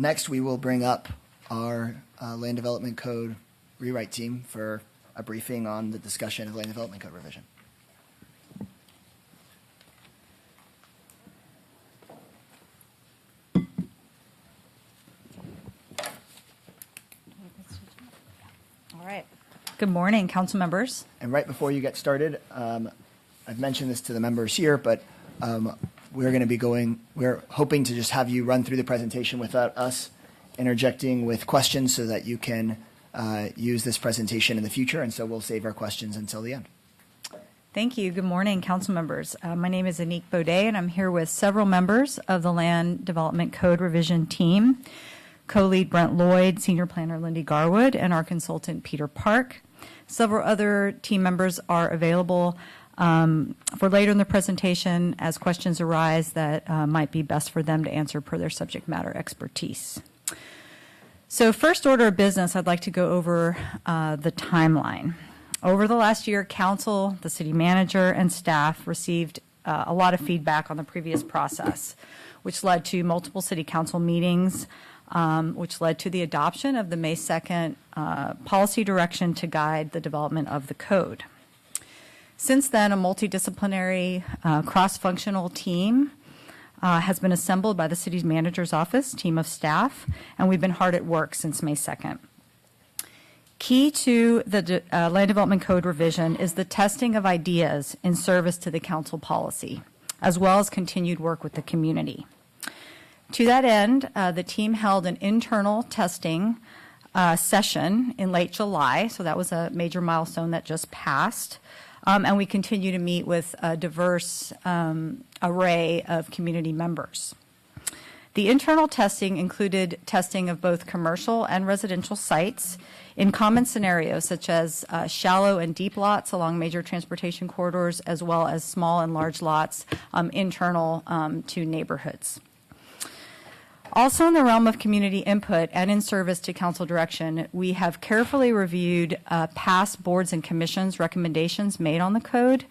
Next, we will bring up our Land Development Code rewrite team for a briefing on the discussion of Land Development Code revision. All right. Good morning, council members. And right before you get started, I've mentioned this to the members here, but we're hoping to just have you run through the presentation without us interjecting with questions so that you can use this presentation in the future. And so we'll save our questions until the end. Thank you. Good morning, council members. My name is Anique Baudet, and I'm here with several members of the Land Development Code Revision team. Co-lead Brent Lloyd, senior planner Lindy Garwood, and our consultant Peter Park. Several other team members are available for later in the presentation as questions arise that might be best for them to answer per their subject matter expertise. So first order of business, I'd like to go over the timeline. Over the last year, council, the city manager, and staff received a lot of feedback on the previous process, which led to multiple city council meetings, which led to the adoption of the May 2nd policy direction to guide the development of the code. Since then, a multidisciplinary, cross-functional team has been assembled by the city's manager's office, team of staff, and we've been hard at work since May 2nd. Key to the Land Development Code revision is the testing of ideas in service to the council policy, as well as continued work with the community. To that end, the team held an internal testing session in late July, so that was a major milestone that just passed. And we continue to meet with a diverse array of community members. The internal testing included testing of both commercial and residential sites in common scenarios such as shallow and deep lots along major transportation corridors, as well as small and large lots internal to neighborhoods. Also in the realm of community input and in service to council direction, we have carefully reviewed past boards and commissions recommendations made on the code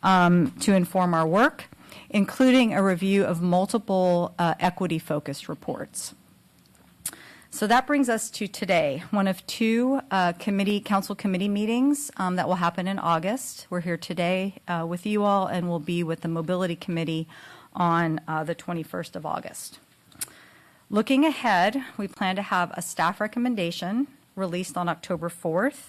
to inform our work, including a review of multiple equity-focused reports. So that brings us to today, one of two council committee meetings that will happen in August. We're here today with you all, and we'll be with the Mobility Committee on the 21st of August. Looking ahead, we plan to have a staff recommendation released on October 4th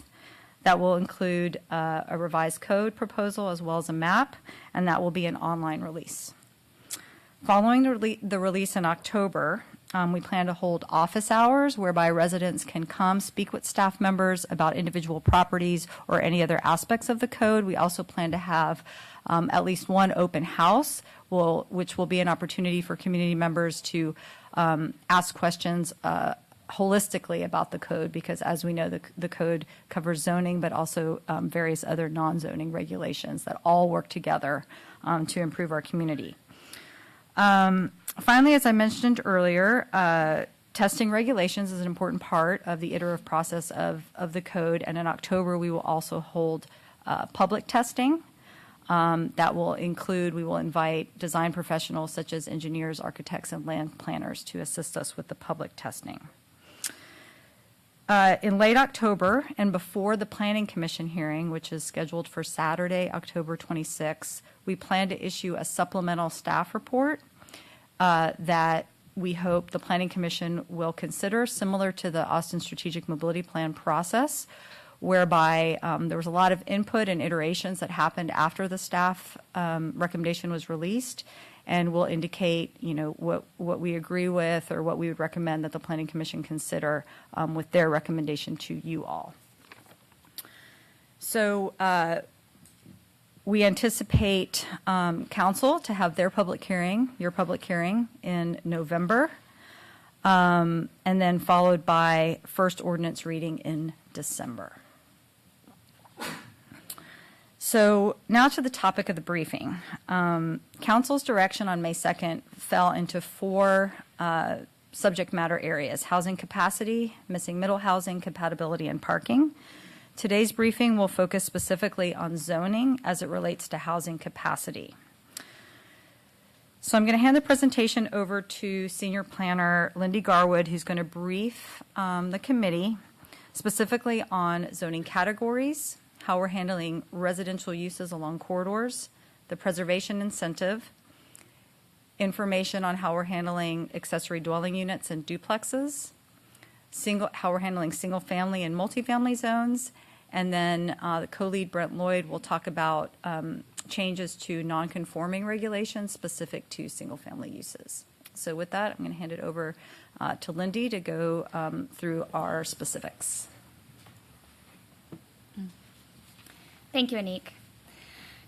that will include a revised code proposal as well as a map, and that will be an online release. Following the release in October, we plan to hold office hours whereby residents can come speak with staff members about individual properties or any other aspects of the code. We also plan to have at least one open house, which will be an opportunity for community members to ask questions holistically about the code, because as we know, the code covers zoning, but also various other non-zoning regulations that all work together to improve our community. Finally, as I mentioned earlier, testing regulations is an important part of the iterative process of the code, and in October we will also hold public testing. That will include, we will invite design professionals such as engineers, architects, and land planners to assist us with the public testing. In late October and before the Planning Commission hearing, which is scheduled for Saturday, October 26th, we plan to issue a supplemental staff report that we hope the Planning Commission will consider, similar to the Austin Strategic Mobility Plan process, whereby there was a lot of input and iterations that happened after the staff recommendation was released, and will indicate, what we agree with or what we would recommend that the Planning Commission consider with their recommendation to you all. So we anticipate council to have your public hearing in November, and then followed by first ordinance reading in December. So now to the topic of the briefing. Council's direction on May 2nd fell into four subject matter areas: housing capacity, missing middle housing, compatibility, and parking. Today's briefing will focus specifically on zoning as it relates to housing capacity. So I'm going to hand the presentation over to Senior Planner Lindy Garwood, who's going to brief the committee specifically on zoning categories, how we're handling residential uses along corridors, the preservation incentive, information on how we're handling accessory dwelling units and duplexes, how we're handling single-family and multifamily zones, and then the co-lead Brent Lloyd will talk about changes to nonconforming regulations specific to single-family uses. So with that, I'm going to hand it over to Lindy to go through our specifics. Thank you, Anik.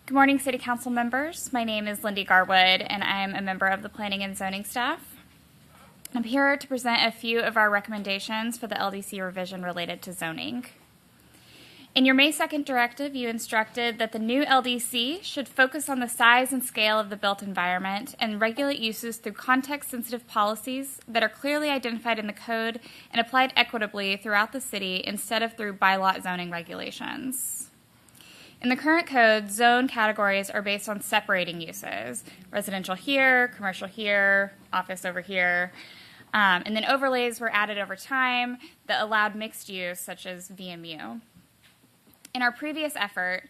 Good morning, City Council members. My name is Lindy Garwood, and I'm a member of the Planning and Zoning staff. I'm here to present a few of our recommendations for the LDC revision related to zoning. In your May 2nd directive, you instructed that the new LDC should focus on the size and scale of the built environment and regulate uses through context-sensitive policies that are clearly identified in the code and applied equitably throughout the city instead of through by-lot zoning regulations. In the current code, zone categories are based on separating uses, residential here, commercial here, office over here, and then overlays were added over time that allowed mixed use, such as VMU. In our previous effort,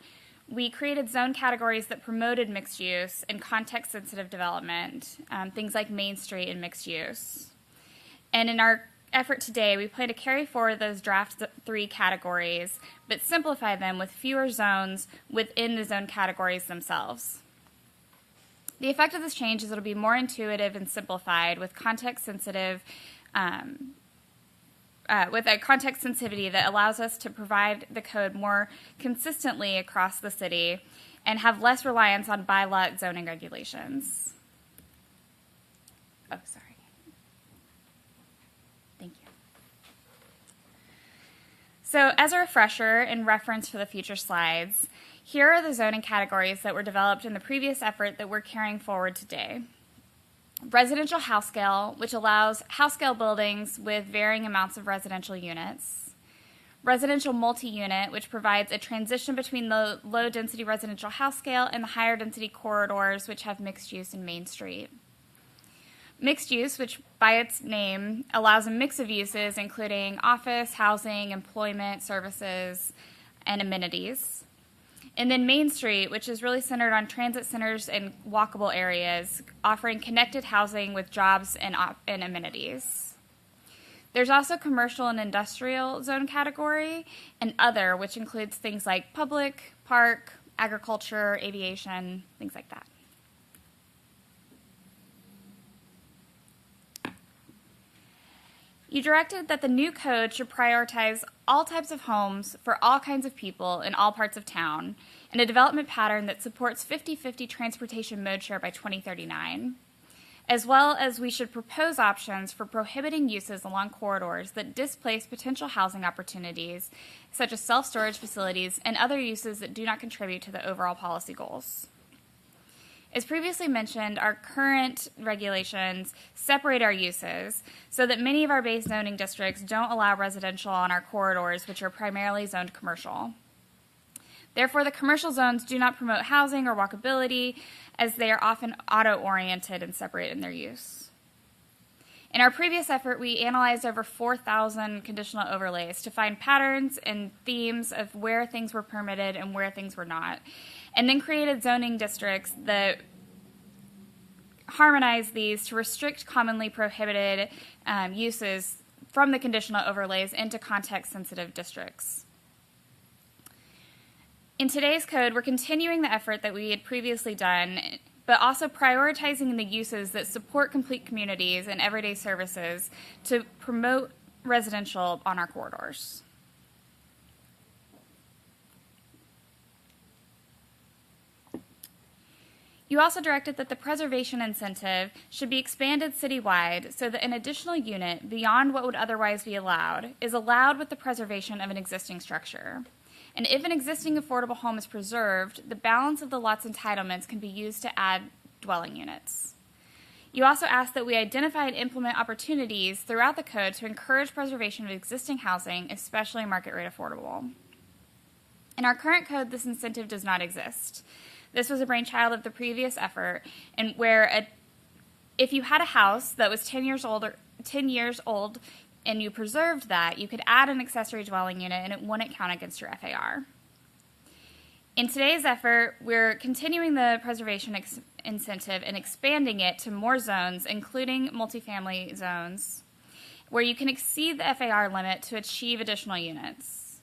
we created zone categories that promoted mixed use and context-sensitive development, things like Main Street and mixed use. And in our effort today, we plan to carry forward those draft 3 categories, but simplify them with fewer zones within the zone categories themselves. The effect of this change is it'll be more intuitive and simplified with context-sensitive with a context sensitivity that allows us to provide the code more consistently across the city and have less reliance on by-lot zoning regulations. Oh, sorry. Thank you. So as a refresher and reference for the future slides, here are the zoning categories that were developed in the previous effort that we're carrying forward today. Residential house scale, which allows house scale buildings with varying amounts of residential units. Residential multi-unit, which provides a transition between the low-density residential house scale and the higher-density corridors, which have mixed use in Main Street. Mixed use, which by its name allows a mix of uses, including office, housing, employment, services, and amenities. And then Main Street, which is really centered on transit centers and walkable areas, offering connected housing with jobs and amenities. There's also commercial and industrial zone category and other, which includes things like public, park, agriculture, aviation, things like that. You directed that the new code should prioritize all types of homes for all kinds of people in all parts of town and a development pattern that supports 50-50 transportation mode share by 2039, as well as we should propose options for prohibiting uses along corridors that displace potential housing opportunities, such as self-storage facilities and other uses that do not contribute to the overall policy goals. As previously mentioned, our current regulations separate our uses so that many of our base zoning districts don't allow residential on our corridors, which are primarily zoned commercial. Therefore, the commercial zones do not promote housing or walkability, as they are often auto-oriented and separate in their use. In our previous effort, we analyzed over 4,000 conditional overlays to find patterns and themes of where things were permitted and where things were not, and then created zoning districts that harmonize these to restrict commonly prohibited uses from the conditional overlays into context-sensitive districts. In today's code, we're continuing the effort that we had previously done, but also prioritizing the uses that support complete communities and everyday services to promote residential on our corridors. You also directed that the preservation incentive should be expanded citywide so that an additional unit beyond what would otherwise be allowed is allowed with the preservation of an existing structure. And if an existing affordable home is preserved, the balance of the lot's entitlements can be used to add dwelling units. You also asked that we identify and implement opportunities throughout the code to encourage preservation of existing housing, especially market rate affordable. In our current code, this incentive does not exist. This was a brainchild of the previous effort, and where if you had a house that was 10 years old and you preserved that, you could add an accessory dwelling unit and it wouldn't count against your FAR. In today's effort, we're continuing the preservation incentive and expanding it to more zones, including multifamily zones, where you can exceed the FAR limit to achieve additional units.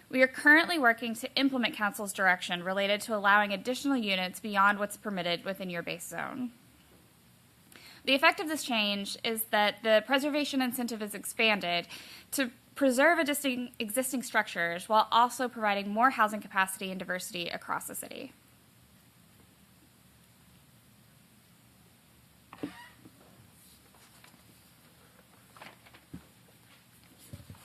We are currently working to implement Council's direction related to allowing additional units beyond what's permitted within your base zone. The effect of this change is that the preservation incentive is expanded to preserve existing structures while also providing more housing capacity and diversity across the city.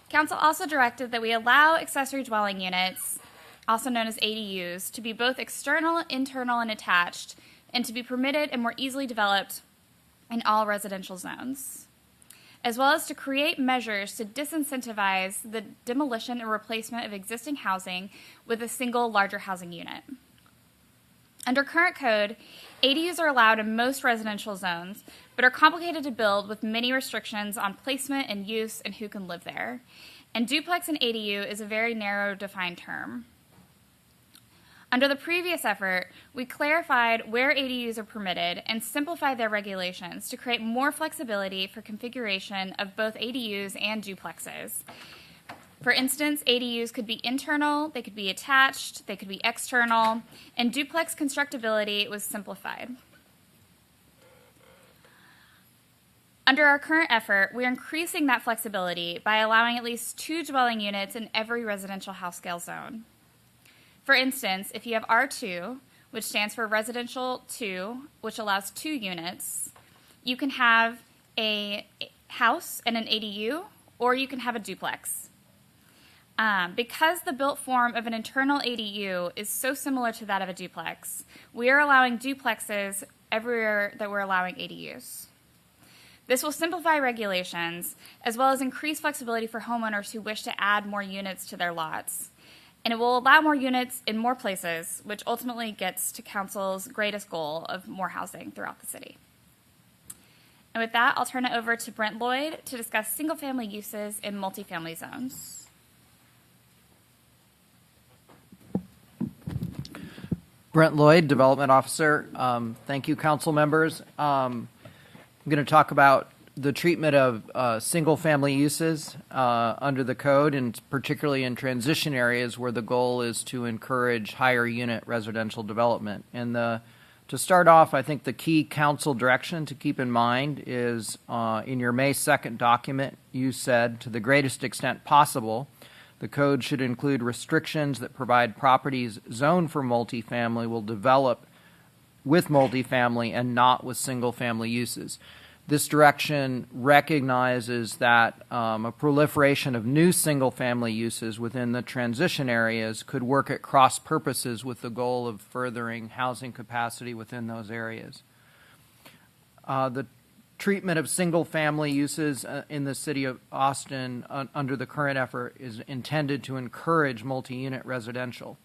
Council also directed that we allow accessory dwelling units, also known as ADUs, to be both external, internal, and attached, and to be permitted and more easily developed in all residential zones, as well as to create measures to disincentivize the demolition and replacement of existing housing with a single larger housing unit. Under current code, ADUs are allowed in most residential zones, but are complicated to build with many restrictions on placement and use and who can live there. And duplex and ADU is a very narrow defined term. Under the previous effort, we clarified where ADUs are permitted and simplified their regulations to create more flexibility for configuration of both ADUs and duplexes. For instance, ADUs could be internal, they could be attached, they could be external, and duplex constructability was simplified. Under our current effort, we're increasing that flexibility by allowing at least 2 dwelling units in every residential house scale zone. For instance, if you have R2, which stands for Residential 2, which allows 2 units, you can have a house and an ADU, or you can have a duplex. Because the built form of an internal ADU is so similar to that of a duplex, we are allowing duplexes everywhere that we're allowing ADUs. This will simplify regulations, as well as increase flexibility for homeowners who wish to add more units to their lots. And it will allow more units in more places, which ultimately gets to Council's greatest goal of more housing throughout the city. And with that, I'll turn it over to Brent Lloyd to discuss single-family uses in multifamily zones. Brent Lloyd, Development Officer. Thank you, Council members. I'm going to talk about the treatment of single-family uses under the code, and particularly in transition areas where the goal is to encourage higher unit residential development. And to start off, I think the key council direction to keep in mind is in your May 2nd document, you said, to the greatest extent possible, the code should include restrictions that provide properties zoned for multifamily will develop with multifamily and not with single-family uses. This direction recognizes that a proliferation of new single-family uses within the transition areas could work at cross purposes with the goal of furthering housing capacity within those areas. The treatment of single-family uses in the city of Austin under the current effort is intended to encourage multi-unit residential.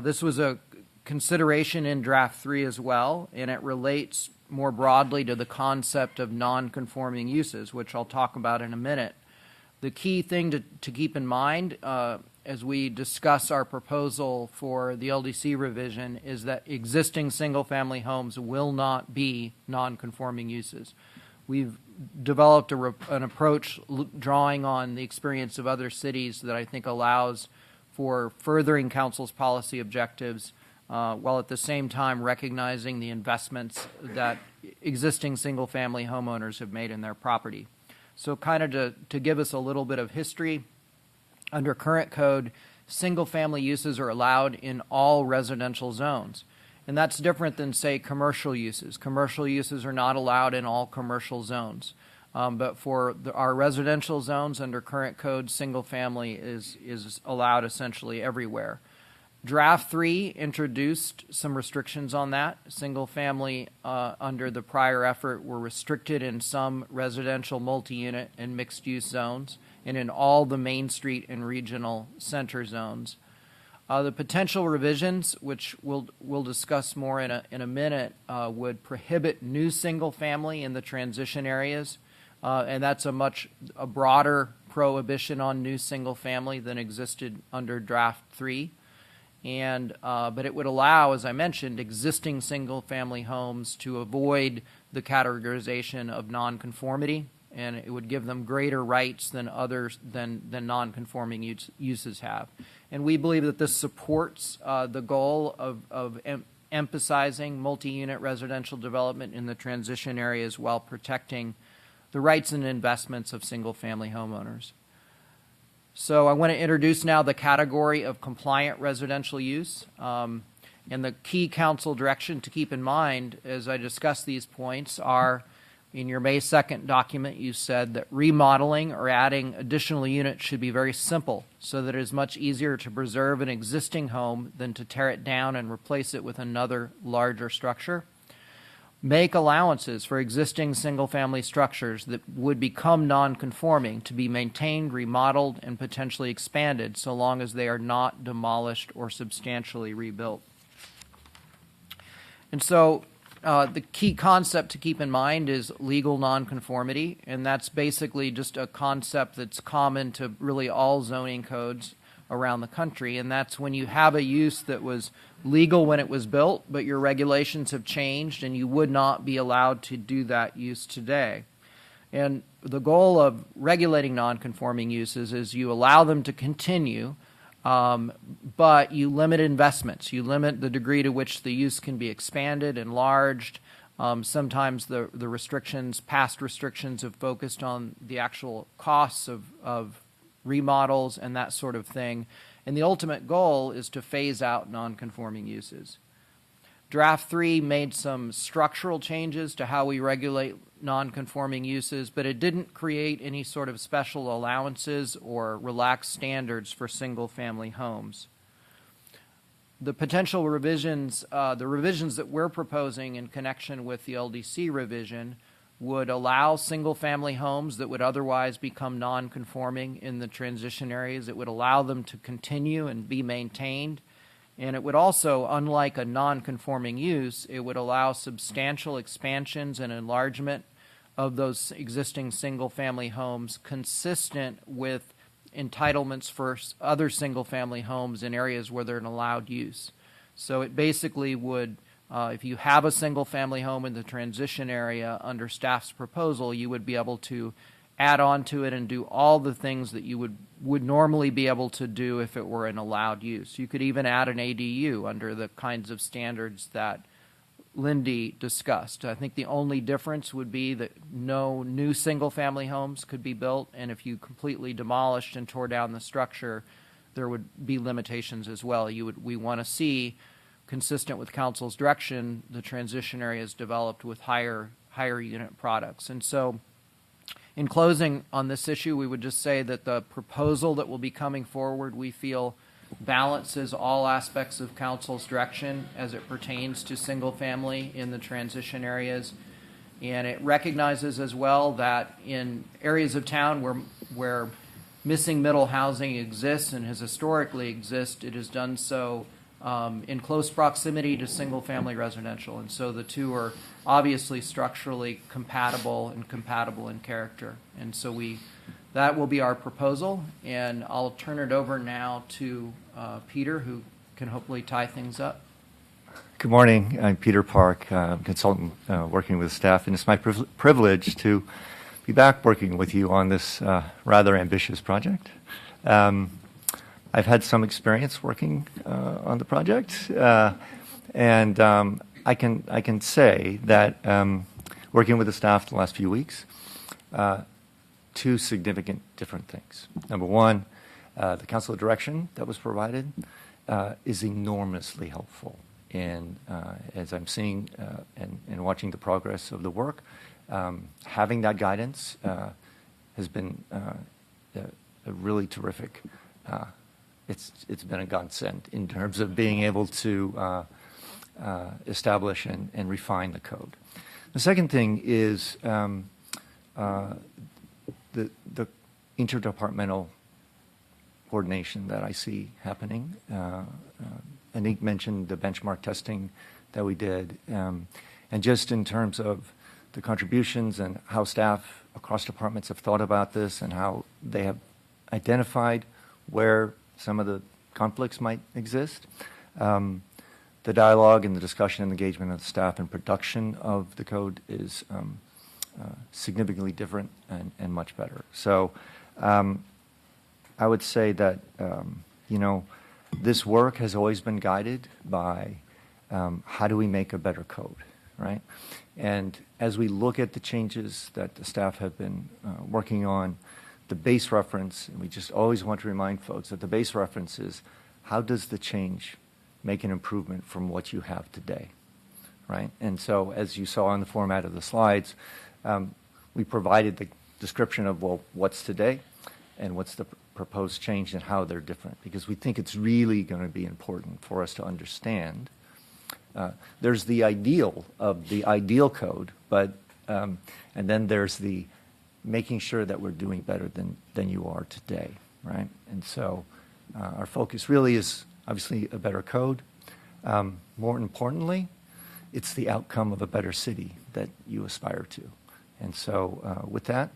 This was a consideration in draft 3 as well, and it relates more broadly to the concept of non-conforming uses, which I'll talk about in a minute. The key thing to keep in mind as we discuss our proposal for the LDC revision is that existing single-family homes will not be non-conforming uses. We've developed an approach drawing on the experience of other cities that I think allows for furthering council's policy objectives while at the same time recognizing the investments that existing single-family homeowners have made in their property. So kind of to give us a little bit of history, under current code, single-family uses are allowed in all residential zones. And that's different than, say, commercial uses. Commercial uses are not allowed in all commercial zones. But for our residential zones under current code, single-family is allowed essentially everywhere. Draft 3 introduced some restrictions on that. Single-family under the prior effort were restricted in some residential multi-unit and mixed-use zones and in all the Main Street and regional center zones. The potential revisions, which we'll discuss more in a minute, would prohibit new single-family in the transition areas, and that's a broader prohibition on new single-family than existed under Draft 3. But it would allow, as I mentioned, existing single-family homes to avoid the categorization of nonconformity, and it would give them greater rights than others than nonconforming uses have. And we believe that this supports the goal of emphasizing multi-unit residential development in the transition areas while protecting the rights and investments of single-family homeowners. So I want to introduce now the category of compliant residential use. And the key council direction to keep in mind as I discuss these points are, in your May 2nd document, you said that remodeling or adding additional units should be very simple so that it is much easier to preserve an existing home than to tear it down and replace it with another larger structure. Make allowances for existing single-family structures that would become non-conforming to be maintained, remodeled, and potentially expanded so long as they are not demolished or substantially rebuilt. And so the key concept to keep in mind is legal nonconformity, and that's basically just a concept that's common to really all zoning codes around the country, and that's when you have a use that was legal when it was built, but your regulations have changed and you would not be allowed to do that use today. And the goal of regulating nonconforming uses is you allow them to continue, but you limit investments. You limit the degree to which the use can be expanded, enlarged. Sometimes the restrictions, past restrictions, have focused on the actual costs of remodels and that sort of thing. And the ultimate goal is to phase out nonconforming uses. Draft 3 made some structural changes to how we regulate nonconforming uses, but it didn't create any sort of special allowances or relaxed standards for single-family homes. The potential revisions, the revisions that we're proposing in connection with the LDC revision would allow single-family homes that would otherwise become non-conforming in the transition areas. It would allow them to continue and be maintained. And it would also, unlike a non-conforming use, it would allow substantial expansions and enlargement of those existing single-family homes consistent with entitlements for other single-family homes in areas where they're an allowed use. So it basically would if you have a single-family home in the transition area under staff's proposal, you would be able to add on to it and do all the things that you would normally be able to do if it were an allowed use. You could even add an ADU under the kinds of standards that Lindy discussed. I think the only difference would be that no new single-family homes could be built, and if you completely demolished and tore down the structure, there would be limitations as well. We want to see, consistent with council's direction, the transition areas developed with higher unit products. And so in closing on this issue, we would just say that the proposal that will be coming forward, we feel, balances all aspects of council's direction as it pertains to single family in the transition areas. And it recognizes as well that in areas of town where missing middle housing exists and has historically existed, it has done so in close proximity to single-family residential, and so the two are obviously structurally compatible and compatible in character. And so that will be our proposal, and I'll turn it over now to Peter, who can hopefully tie things up. Good morning. I'm Peter Park, consultant working with staff, and it's my privilege to be back working with you on this rather ambitious project. I've had some experience working on the project, and I can say that working with the staff the last few weeks, two significant different things. Number one, the council direction that was provided is enormously helpful in, as I'm seeing and watching the progress of the work, having that guidance has been a really terrific. It's been a godsend in terms of being able to establish and refine the code. The second thing is the interdepartmental coordination that I see happening. Anik mentioned the benchmark testing that we did. And just in terms of the contributions and how staff across departments have thought about this and how they have identified where some of the conflicts might exist. The dialogue and the discussion and engagement of the staff and production of the code is significantly different and much better. So I would say that, this work has always been guided by how do we make a better code, right? And as we look at the changes that the staff have been working on, the base reference, and we just always want to remind folks that the base reference is how does the change make an improvement from what you have today, right? And so as you saw in the format of the slides, we provided the description of, well, what's today and what's the proposed change and how they're different, because we think it's really going to be important for us to understand. There's the ideal of the ideal code, but and then there's the making sure that we're doing better than you are today, right? And so our focus really is obviously a better code. More importantly, it's the outcome of a better city that you aspire to. And so with that,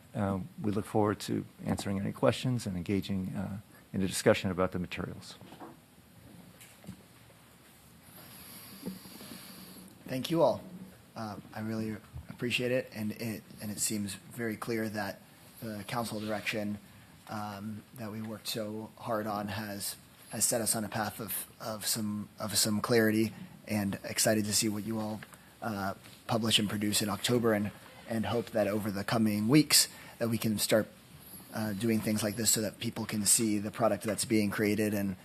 we look forward to answering any questions and engaging in a discussion about the materials. Thank you all. I really appreciate it, and it seems very clear that the council direction that we worked so hard on has set us on a path of some clarity, and excited to see what you all publish and produce in October, and hope that over the coming weeks that we can start doing things like this so that people can see the product that's being created and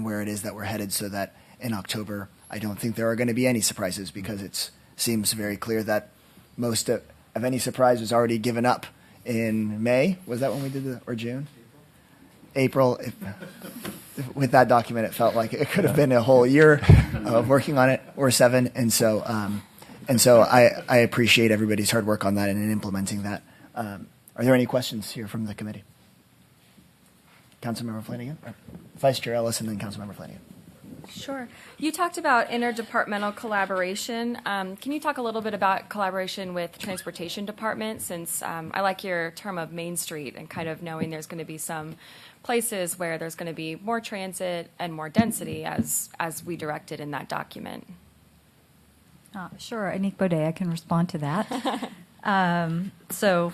where it is that we're headed, so that in October I don't think there are going to be any surprises, because it seems very clear that most of any surprise was already given up in May. Was that when we did or June? April. With that document, it felt like it could have been a whole year of working on it, or 7. And so I appreciate everybody's hard work on that and in implementing that. Are there any questions here from the committee? Councilmember Flanagan, or Vice Chair Ellis, and then Councilmember Flanagan. Sure. You talked about interdepartmental collaboration. Can you talk a little bit about collaboration with transportation department, since I like your term of Main Street and kind of knowing there's going to be some places where there's going to be more transit and more density as we directed in that document. Sure, Anik Baudet, I can respond to that. So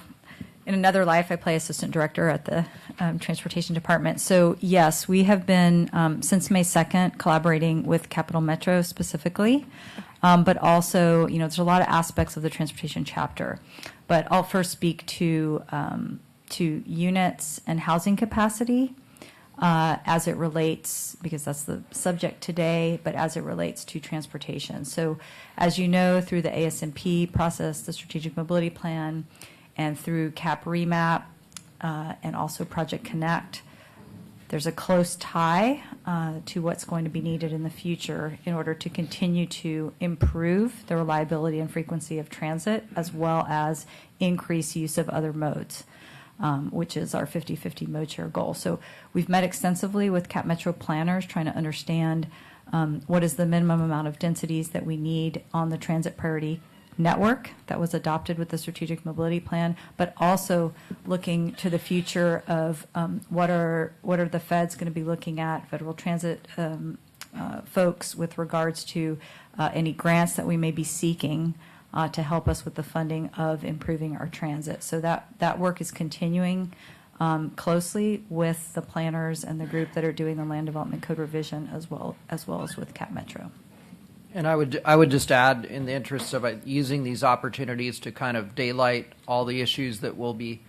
in another life, I play assistant director at the transportation department. So yes, we have been, since May 2nd, collaborating with Capital Metro specifically, but also, there's a lot of aspects of the transportation chapter. But I'll first speak to units and housing capacity as it relates, because that's the subject today, but as it relates to transportation. So as you know, through the ASMP process, the Strategic Mobility Plan, and through CAP Remap and also Project Connect, there's a close tie to what's going to be needed in the future in order to continue to improve the reliability and frequency of transit, as well as increase use of other modes, which is our 50-50 mode share goal. So we've met extensively with CAP Metro planners trying to understand what is the minimum amount of densities that we need on the transit priority network that was adopted with the Strategic Mobility Plan, but also looking to the future of what are the feds going to be looking at, federal transit folks, with regards to any grants that we may be seeking to help us with the funding of improving our transit. So that work is continuing closely with the planners and the group that are doing the land development code revision, as well as with CAP Metro. And I would just add, in the interest of using these opportunities to kind of daylight all the issues that will be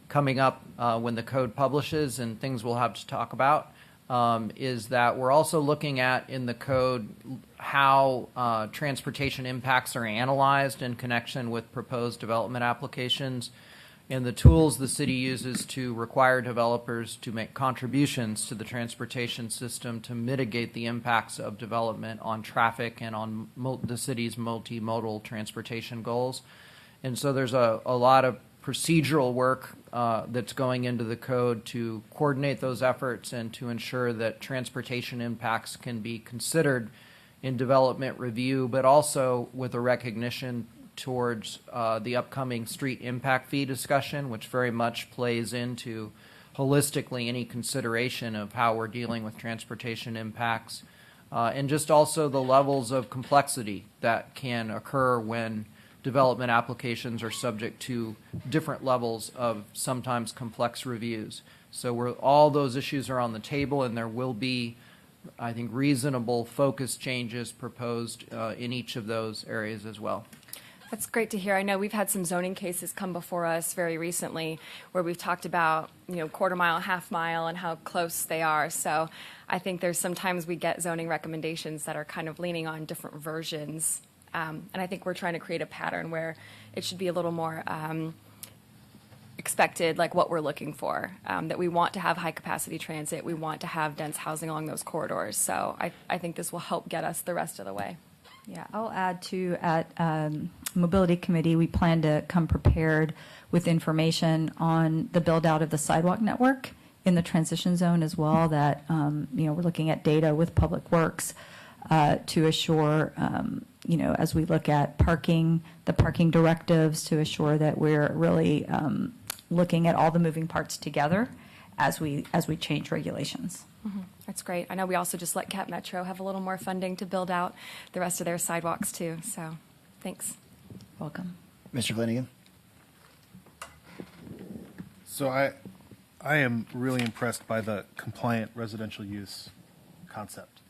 coming up when the code publishes and things we'll have to talk about, is that we're also looking at in the code how transportation impacts are analyzed in connection with proposed development applications, and the tools the city uses to require developers to make contributions to the transportation system to mitigate the impacts of development on traffic and on the city's multimodal transportation goals. And so there's a lot of procedural work that's going into the code to coordinate those efforts and to ensure that transportation impacts can be considered in development review, but also with a recognition towards the upcoming street impact fee discussion, which very much plays into holistically any consideration of how we're dealing with transportation impacts, and just also the levels of complexity that can occur when development applications are subject to different levels of sometimes complex reviews. So all those issues are on the table, and there will be, I think, reasonable focus changes proposed in each of those areas as well. That's great to hear. I know we've had some zoning cases come before us very recently where we've talked about, quarter mile, half mile, and how close they are. So I think there's sometimes we get zoning recommendations that are kind of leaning on different versions. And I think we're trying to create a pattern where it should be a little more expected, like what we're looking for, that we want to have high-capacity transit. We want to have dense housing along those corridors. So I think this will help get us the rest of the way. Yeah, I'll add to at Mobility Committee, we plan to come prepared with information on the build out of the sidewalk network in the transition zone as well. That we're looking at data with Public Works to assure, as we look at parking, the parking directives to assure that we're really looking at all the moving parts together as we change regulations. Mm-hmm. That's great. I know we also just let Cap Metro have a little more funding to build out the rest of their sidewalks too. So thanks. Welcome. Mr. Flanagan. So I am really impressed by the compliant residential use concept.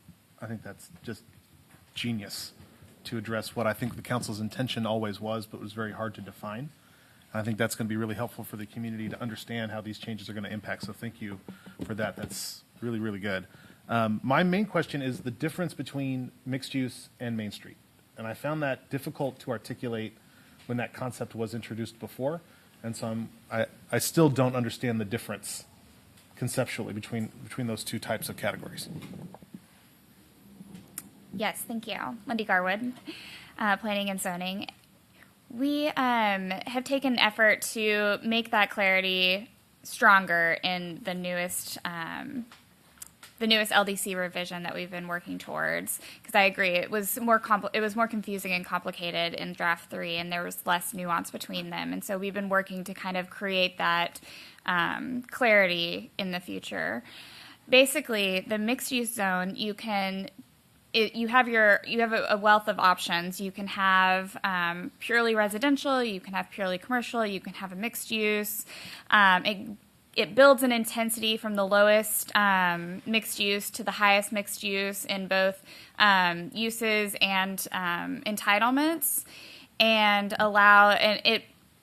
I think that's just genius to address what I think the council's intention always was, but was very hard to define. I think that's going to be really helpful for the community to understand how these changes are going to impact. So thank you for that. That's really, really good. My main question is the difference between mixed use and Main Street. And I found that difficult to articulate when that concept was introduced before. And so I still don't understand the difference conceptually between those two types of categories. Yes, thank you. Lindy Garwood, Planning and Zoning. We have taken effort to make that clarity stronger in the newest LDC revision that we've been working towards. Because I agree, it was more confusing and complicated in draft 3, and there was less nuance between them. And so we've been working to kind of create that clarity in the future. Basically, the mixed-use zone, you have a wealth of options. You can have purely residential, you can have purely commercial, you can have a mixed use. It builds an intensity from the lowest mixed use to the highest mixed use in both uses and entitlements, and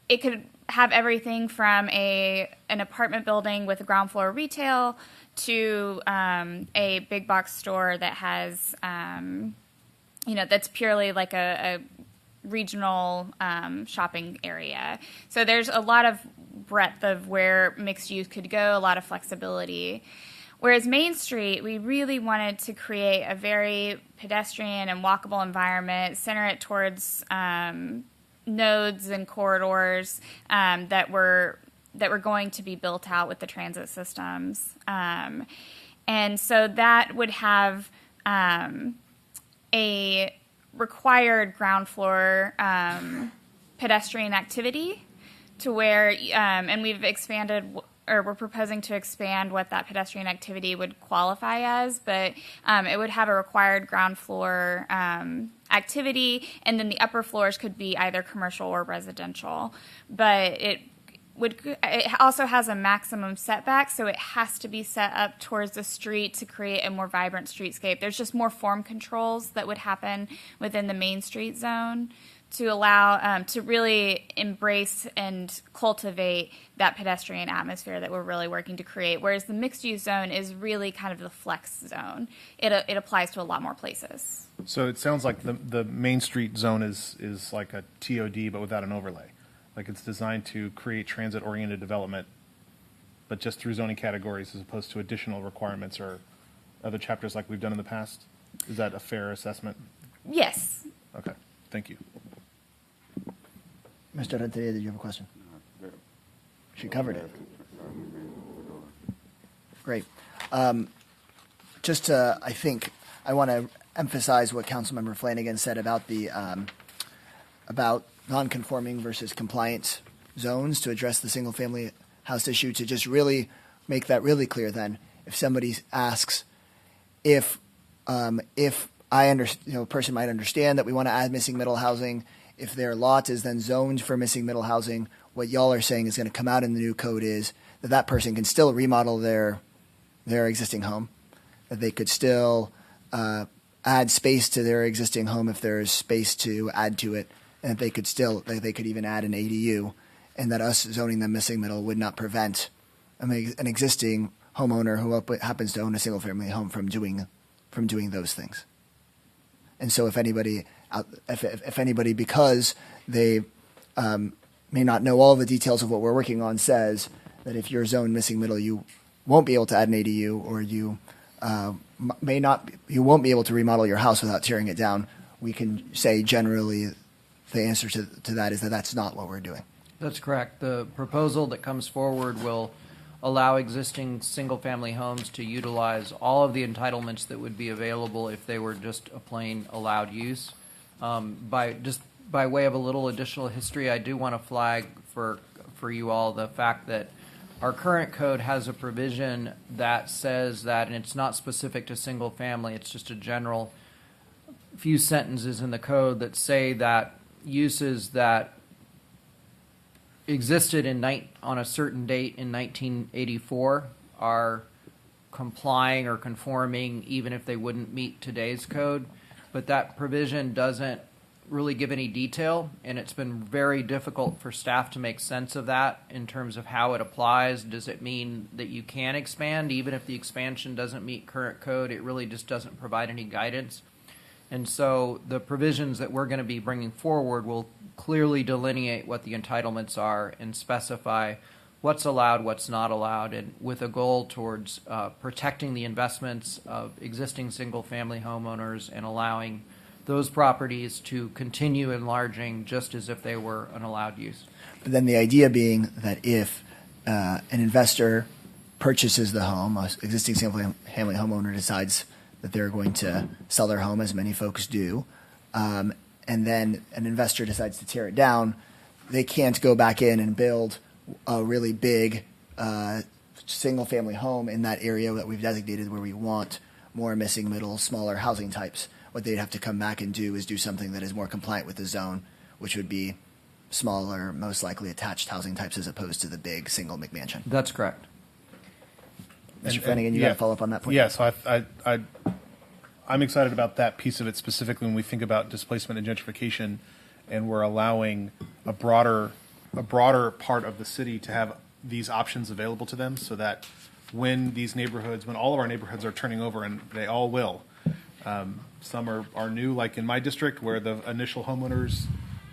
it could have everything from an apartment building with a ground floor retail to a big box store that has, that's purely like a regional shopping area. So there's a lot of breadth of where mixed use could go, a lot of flexibility. Whereas Main Street, we really wanted to create a very pedestrian and walkable environment, center it towards nodes and corridors that were going to be built out with the transit systems. And so that would have a required ground floor pedestrian activity to where, and we've expanded, or we're proposing to expand what that pedestrian activity would qualify as, but it would have a required ground floor activity, and then the upper floors could be either commercial or residential. But it also has a maximum setback, so it has to be set up towards the street to create a more vibrant streetscape. There's just more form controls that would happen within the Main Street zone to allow to really embrace and cultivate that pedestrian atmosphere that we're really working to create. Whereas the mixed-use zone is really kind of the flex zone. It applies to a lot more places. So it sounds like the Main Street zone is like a TOD but without an overlay. Like it's designed to create transit-oriented development, but just through zoning categories as opposed to additional requirements or other chapters like we've done in the past. Is that a fair assessment? Yes. Okay, thank you. Mr. Renteria, did you have a question? She covered it. Great. I think I want to emphasize what Councilmember Flanagan said about the about non-conforming versus compliant zones to address the single-family house issue. To just really make that really clear, then, if somebody asks if I understand, a person might understand that we want to add missing middle housing. If their lot is then zoned for missing middle housing, what y'all are saying is going to come out in the new code is that person can still remodel their existing home, that they could still add space to their existing home if there's space to add to it, and that they could even add an ADU, and that us zoning them missing middle would not prevent an existing homeowner who happens to own a single family home from doing those things. And so if anybody, because they may not know all the details of what we're working on, says that if you're zoned missing middle, you won't be able to add an ADU, or you won't be able to remodel your house without tearing it down, we can say generally the answer to that is that that's not what we're doing. That's correct. The proposal that comes forward will allow existing single-family homes to utilize all of the entitlements that would be available if they were just a plain allowed use. By way of a little additional history, I do want to flag for you all the fact that our current code has a provision that says that, and it's not specific to single family, it's just a general few sentences in the code that say that uses that existed on a certain date in 1984 are complying or conforming even if they wouldn't meet today's code. But that provision doesn't really give any detail, and it's been very difficult for staff to make sense of that in terms of how it applies. Does it mean that you can expand even if the expansion doesn't meet current code? It really just doesn't provide any guidance. And so the provisions that we're going to be bringing forward will clearly delineate what the entitlements are and specify what's allowed, what's not allowed, and with a goal towards protecting the investments of existing single-family homeowners and allowing those properties to continue enlarging just as if they were an allowed use. But then the idea being that if an investor purchases the home, an existing single-family homeowner decides that they're going to sell their home, as many folks do, and then an investor decides to tear it down, they can't go back in and build a really big single-family home in that area that we've designated where we want more missing middle, smaller housing types. What they'd have to come back and do is do something that is more compliant with the zone, which would be smaller, most likely attached housing types as opposed to the big single McMansion. That's correct. Mr. Flanagan, you got to follow up on that point. Yeah, so I'm excited about that piece of it, specifically when we think about displacement and gentrification, and we're allowing a broader part of the city to have these options available to them, so that when all of our neighborhoods are turning over, and they all will, some are new, like in my district, where the initial homeowners,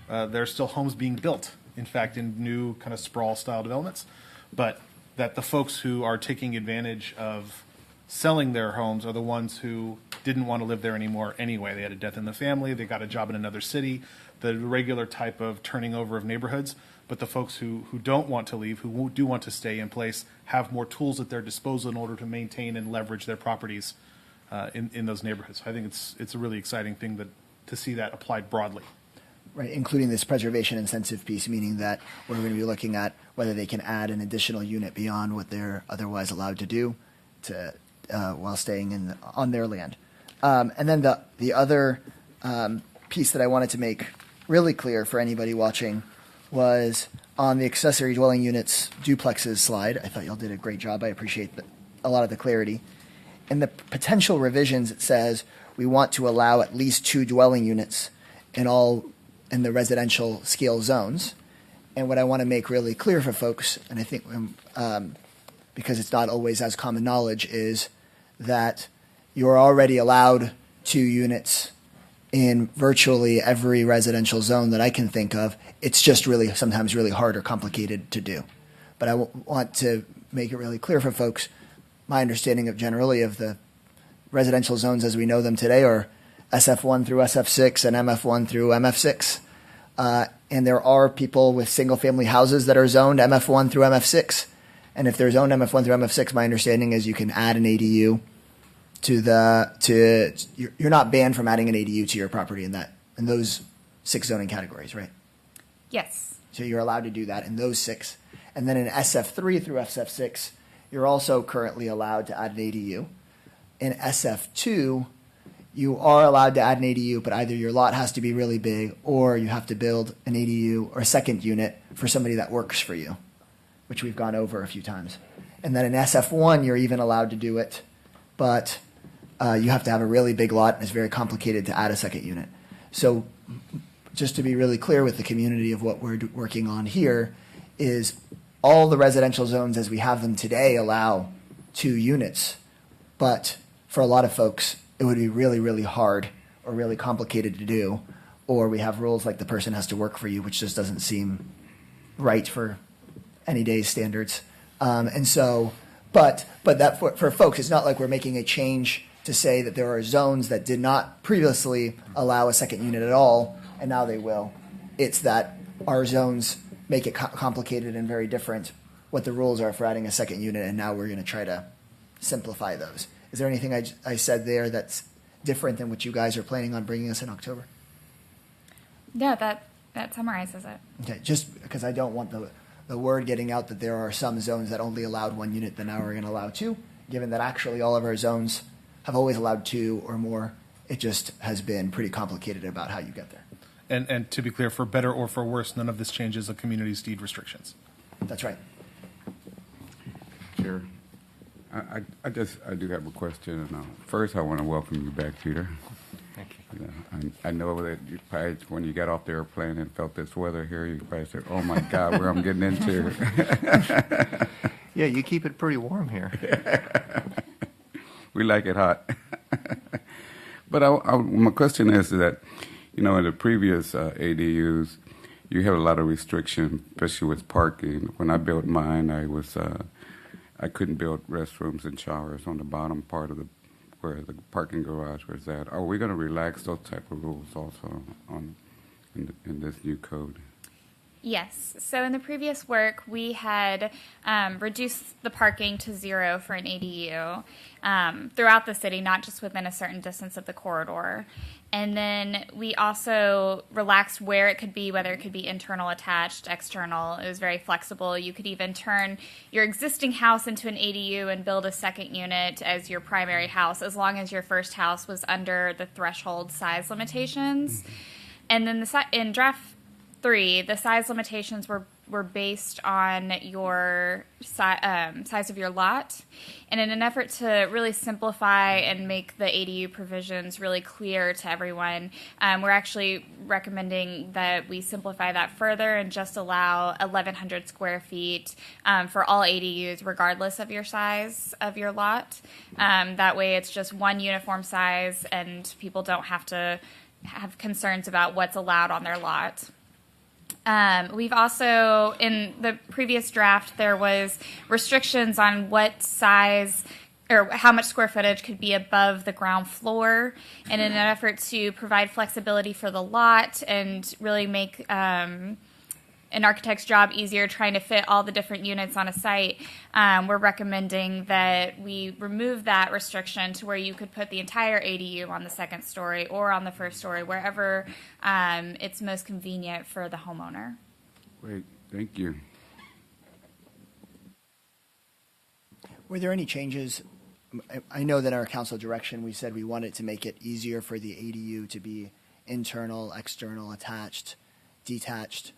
there's still homes being built, in fact, in new kind of sprawl-style developments, but that the folks who are taking advantage of selling their homes are the ones who didn't want to live there anymore anyway. They had a death in the family, they got a job in another city, the regular type of turning over of neighborhoods. But the folks who don't want to leave, who do want to stay in place, have more tools at their disposal in order to maintain and leverage their properties in those neighborhoods. So I think it's a really exciting thing to see that applied broadly. Right, including this preservation incentive piece, meaning that we're going to be looking at whether they can add an additional unit beyond what they're otherwise allowed to do while staying on their land. And then the other piece that I wanted to make really clear for anybody watching was on the accessory dwelling units duplexes slide. I thought y'all did a great job. I appreciate a lot of the clarity. In the potential revisions, it says we want to allow at least 2 dwelling units in the residential scale zones. And what I want to make really clear for folks, and I think because it's not always as common knowledge, is that you're already allowed 2 units in virtually every residential zone that I can think of. It's just sometimes really hard or complicated to do. But I want to make it really clear for folks, my understanding generally of the residential zones as we know them today are SF1 through SF6 and MF1 through MF6. And there are people with single-family houses that are zoned MF1 through MF6. And if they're zoned MF1 through MF6, my understanding is you can add an ADU you're not banned from adding an ADU to your property in those 6 zoning categories, right? Yes. So you're allowed to do that in those 6. And then in SF3 through SF6, you're also currently allowed to add an ADU. In SF2, you are allowed to add an ADU, but either your lot has to be really big or you have to build an ADU or a second unit for somebody that works for you, which we've gone over a few times. And then in SF1, you're even allowed to do it, but you have to have a really big lot, and it's very complicated to add a second unit. So just to be really clear with the community of what we're working on here is all the residential zones as we have them today allow 2 units, but for a lot of folks, it would be really, really hard or really complicated to do, or we have rules like the person has to work for you, which just doesn't seem right for any day's standards. And so, but that for folks, it's not like we're making a change to say that there are zones that did not previously allow a second unit at all, and now they will. It's that our zones make it complicated and very different what the rules are for adding a second unit, and now we're going to try to simplify those. Is there anything I said there that's different than what you guys are planning on bringing us in October? Yeah, that summarizes it. Okay, just because I don't want the word getting out that there are some zones that only allowed 1 unit, that now we're going to allow 2, given that actually all of our zones have always allowed 2 or more. It just has been pretty complicated about how you get there. And to be clear, for better or for worse, none of this changes the community's deed restrictions. That's right. Chair, I do have a question. First, I want to welcome you back, Peter. Thank you. I know that you probably, when you got off the airplane and felt this weather here, you probably said, "Oh my God, where I'm getting into." Yeah, you keep it pretty warm here. We like it hot. But my question is that, in the previous ADUs, you have a lot of restriction, especially with parking. When I built mine, I couldn't build restrooms and showers on the bottom part of where the parking garage was at. Are we going to relax those type of rules also in this new code? Yes. So in the previous work, we had reduced the parking to 0 for an ADU throughout the city, not just within a certain distance of the corridor. And then we also relaxed where it could be, whether it could be internal, attached, external. It was very flexible. You could even turn your existing house into an ADU and build a second unit as your primary house, as long as your first house was under the threshold size limitations. And then in draft 3, the size limitations were based on your size of your lot. And in an effort to really simplify and make the ADU provisions really clear to everyone, we're actually recommending that we simplify that further and just allow 1,100 square feet for all ADUs, regardless of your size of your lot. That way it's just one uniform size and people don't have to have concerns about what's allowed on their lot. We've also, in the previous draft, there was restrictions on what size or how much square footage could be above the ground floor. And in an effort to provide flexibility for the lot and really make an architect's job easier trying to fit all the different units on a site, we're recommending that we remove that restriction to where you could put the entire ADU on the second story or on the first story, wherever it's most convenient for the homeowner. Great, thank you. Were there any changes? I know that in our council direction, we said we wanted to make it easier for the ADU to be internal, external, attached, detached.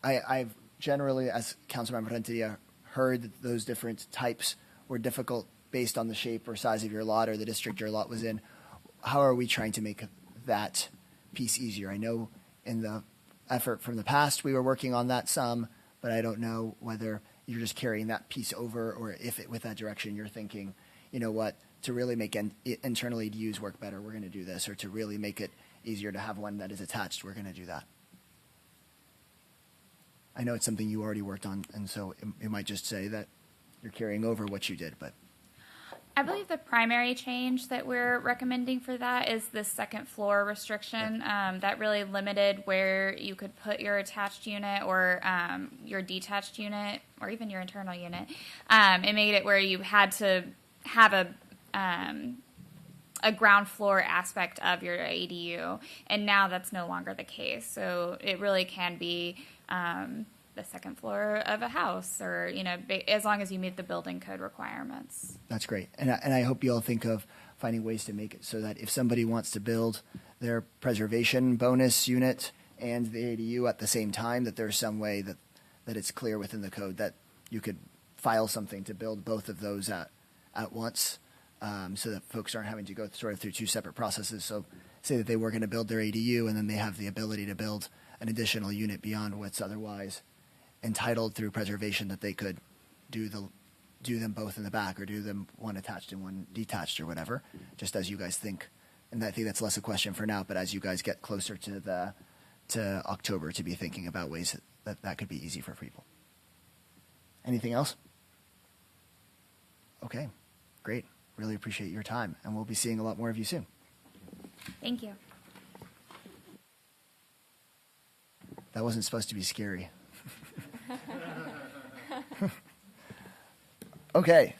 I've generally, as Councilmember Renteria, heard that those different types were difficult based on the shape or size of your lot or the district your lot was in. How are we trying to make that piece easier? I know in the effort from the past we were working on that some, but I don't know whether you're just carrying that piece over or if with that direction you're thinking, you know what, to really make internal ADUs work better, we're going to do this, or to really make it easier to have one that is attached, we're going to do that. I know it's something you already worked on, and so you might just say that you're carrying over what you did, but. I believe the primary change that we're recommending for that is the second floor restriction that really limited where you could put your attached unit or your detached unit or even your internal unit. It made it where you had to have a ground floor aspect of your ADU, and now that's no longer the case. So it really can be the second floor of a house, or as long as you meet the building code requirements. That's great. And I hope you all think of finding ways to make it so that if somebody wants to build their preservation bonus unit and the ADU at the same time, that there's some way that it's clear within the code that you could file something to build both of those at once, so that folks aren't having to go sort of through two separate processes. So say that they were going to build their ADU and then they have the ability to build an additional unit beyond what's otherwise entitled through preservation, that they could do them both in the back, or do them one attached and one detached, or whatever, just as you guys think. And I think that's less a question for now, but as you guys get closer to October, to be thinking about ways that could be easy for people. Anything else? Okay, great. Really appreciate your time, and we'll be seeing a lot more of you soon. Thank you. That wasn't supposed to be scary. Okay,